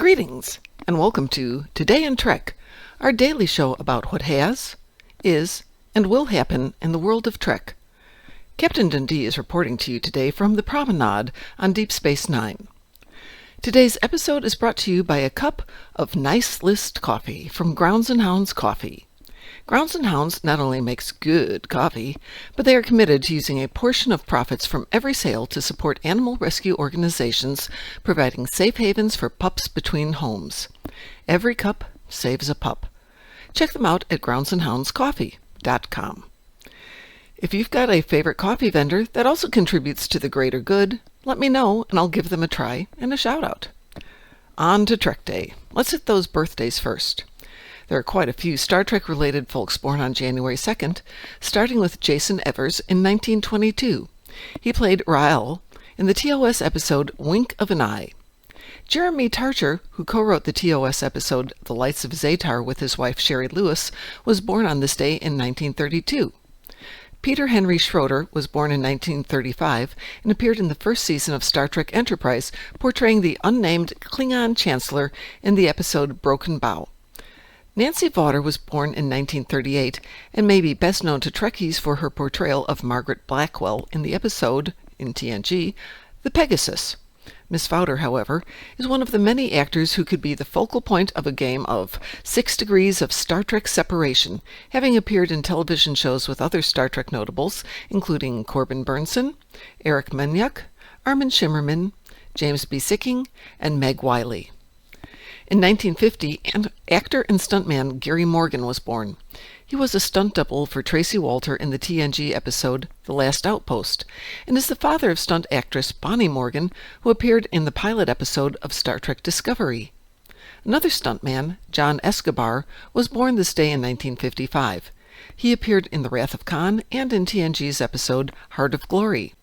Greetings, and welcome to Today in Trek, our daily show about what has, is, and will happen in the world of Trek. Captain Dundee is reporting to you today from the Promenade on Deep Space Nine. Today's episode is brought to you by a cup of Nice List coffee from Grounds and Hounds Coffee. Grounds and Hounds not only makes good coffee, but they are committed to using a portion of profits from every sale to support animal rescue organizations providing safe havens for pups between homes. Every cup saves a pup. Check them out at groundsandhoundscoffee.com. If you've got a favorite coffee vendor that also contributes to the greater good, let me know and I'll give them a try and a shout out. On to Trek Day. Let's hit those birthdays first. There are quite a few Star Trek-related folks born on January 2nd, starting with Jason Evers in 1922. He played Rael in the TOS episode Wink of an Eye. Jeremy Tarcher, who co-wrote the TOS episode The Lights of Zatar with his wife Sherry Lewis, was born on this day in 1932. Peter Henry Schroeder was born in 1935 and appeared in the first season of Star Trek Enterprise, portraying the unnamed Klingon Chancellor in the episode Broken Bow. Nancy Vaughter was born in 1938 and may be best known to Trekkies for her portrayal of Margaret Blackwell in the episode, in TNG, The Pegasus. Miss Vaughter, however, is one of the many actors who could be the focal point of a game of 6 degrees of Star Trek separation, having appeared in television shows with other Star Trek notables, including Corbin Burnson, Eric Menyuk, Armin Shimmerman, James B. Sicking, and Meg Wiley. In 1950, actor and stuntman Gary Morgan was born. He was a stunt double for Tracy Walter in the TNG episode The Last Outpost, and is the father of stunt actress Bonnie Morgan, who appeared in the pilot episode of Star Trek Discovery. Another stuntman, John Escobar, was born this day in 1955. He appeared in The Wrath of Khan and in TNG's episode Heart of Glory.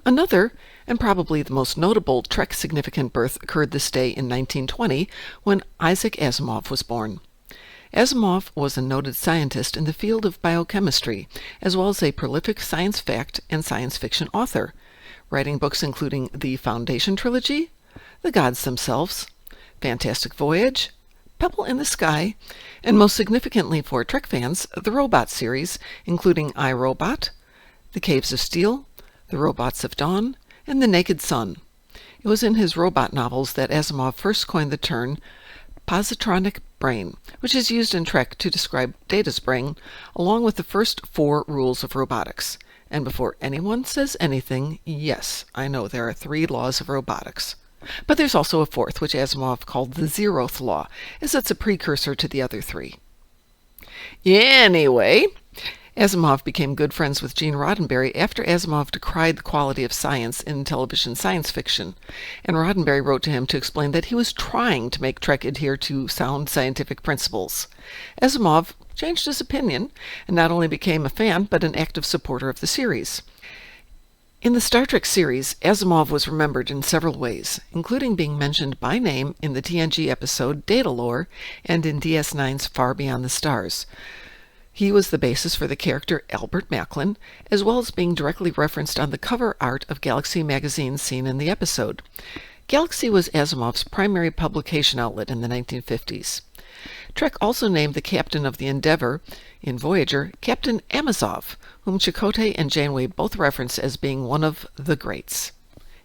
Another, and probably the most notable Trek-significant birth occurred this day in 1920, when Isaac Asimov was born. Asimov was a noted scientist in the field of biochemistry, as well as a prolific science fact and science fiction author, writing books including the Foundation Trilogy, The Gods Themselves, Fantastic Voyage, Pebble in the Sky, and most significantly for Trek fans, the Robot series, including I, Robot, The Caves of Steel, The Robots of Dawn, and The Naked Sun. It was in his robot novels that Asimov first coined the term positronic brain, which is used in Trek to describe Data's brain, along with the first 4 rules of robotics. And before anyone says anything, yes, I know there are 3 laws of robotics. But there's also a 4th, which Asimov called the 0th law, as it's a precursor to the other 3. Anyway, Asimov became good friends with Gene Roddenberry after Asimov decried the quality of science in television science fiction, and Roddenberry wrote to him to explain that he was trying to make Trek adhere to sound scientific principles. Asimov changed his opinion, and not only became a fan, but an active supporter of the series. In the Star Trek series, Asimov was remembered in several ways, including being mentioned by name in the TNG episode Datalore and in DS9's Far Beyond the Stars. He was the basis for the character Albert Macklin, as well as being directly referenced on the cover art of Galaxy magazine seen in the episode. Galaxy was Asimov's primary publication outlet in the 1950s. Trek also named the captain of the Endeavour in Voyager Captain Amazov, whom Chakotay and Janeway both reference as being one of the greats.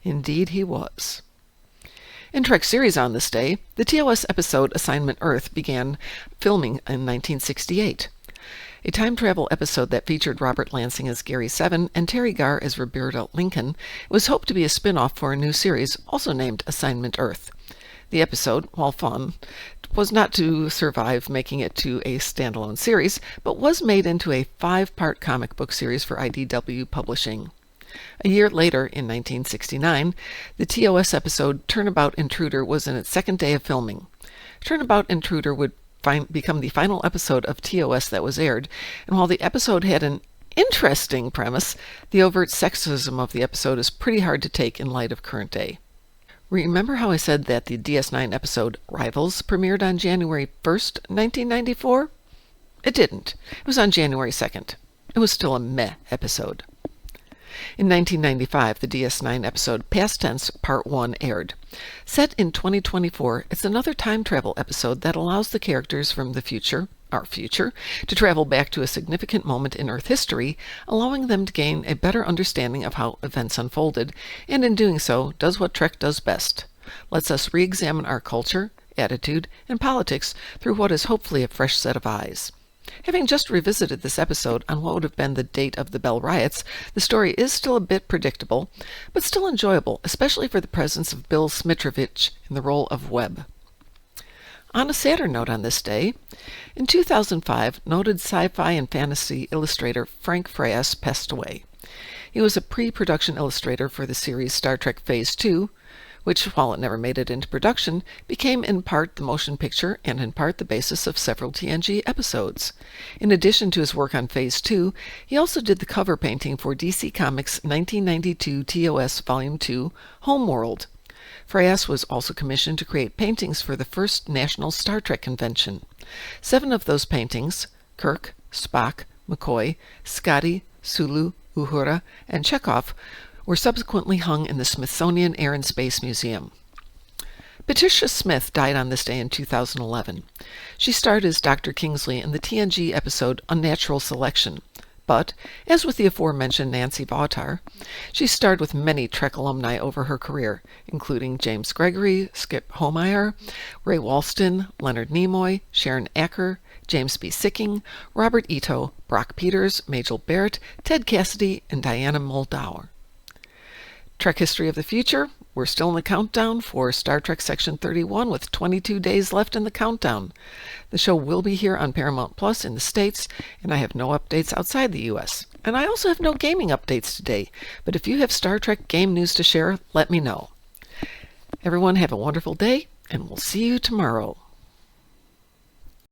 Indeed he was. In Trek series on this day, the TOS episode Assignment Earth began filming in 1968. A time travel episode that featured Robert Lansing as Gary Seven and Terry Garr as Roberta Lincoln was hoped to be a spin-off for a new series, also named Assignment Earth. The episode, while fun, was not to survive making it to a standalone series, but was made into a 5-part comic book series for IDW Publishing. A year later, in 1969, the TOS episode Turnabout Intruder was in its 2nd day of filming. Turnabout Intruder would become the final episode of TOS that was aired, and while the episode had an interesting premise, the overt sexism of the episode is pretty hard to take in light of current day. Remember how I said that the DS9 episode Rivals premiered on January 1st, 1994? It didn't. It was on January 2nd. It was still a meh episode. In 1995, the DS9 episode Past Tense Part 1 aired. Set in 2024, it's another time travel episode that allows the characters from the future, our future, to travel back to a significant moment in Earth history, allowing them to gain a better understanding of how events unfolded, and in doing so, does what Trek does best. Lets us re-examine our culture, attitude, and politics through what is hopefully a fresh set of eyes. Having just revisited this episode on what would have been the date of the Bell Riots, the story is still a bit predictable, but still enjoyable, especially for the presence of Bill Smitrovich in the role of Webb. On a sadder note on this day, in 2005, noted sci-fi and fantasy illustrator Frank Fraz passed away. He was a pre-production illustrator for the series Star Trek Phase 2, which, while it never made it into production, became in part the motion picture and in part the basis of several TNG episodes. In addition to his work on Phase 2, he also did the cover painting for DC Comics' 1992 TOS Volume 2, Homeworld. Fraz was also commissioned to create paintings for the first National Star Trek Convention. 7 of those paintings, Kirk, Spock, McCoy, Scotty, Sulu, Uhura, and Chekhov, were subsequently hung in the Smithsonian Air and Space Museum. Patricia Smith died on this day in 2011. She starred as Dr. Kingsley in the TNG episode Unnatural Selection, but, as with the aforementioned Nancy Vaughtar, she starred with many Trek alumni over her career, including James Gregory, Skip Homeyer, Ray Walston, Leonard Nimoy, Sharon Acker, James B. Sicking, Robert Ito, Brock Peters, Majel Barrett, Ted Cassidy, and Diana Muldaur. Trek History of the Future, we're still in the countdown for Star Trek Section 31 with 22 days left in the countdown. The show will be here on Paramount Plus in the States, and I have no updates outside the U.S. And I also have no gaming updates today, but if you have Star Trek game news to share, let me know. Everyone have a wonderful day, and we'll see you tomorrow.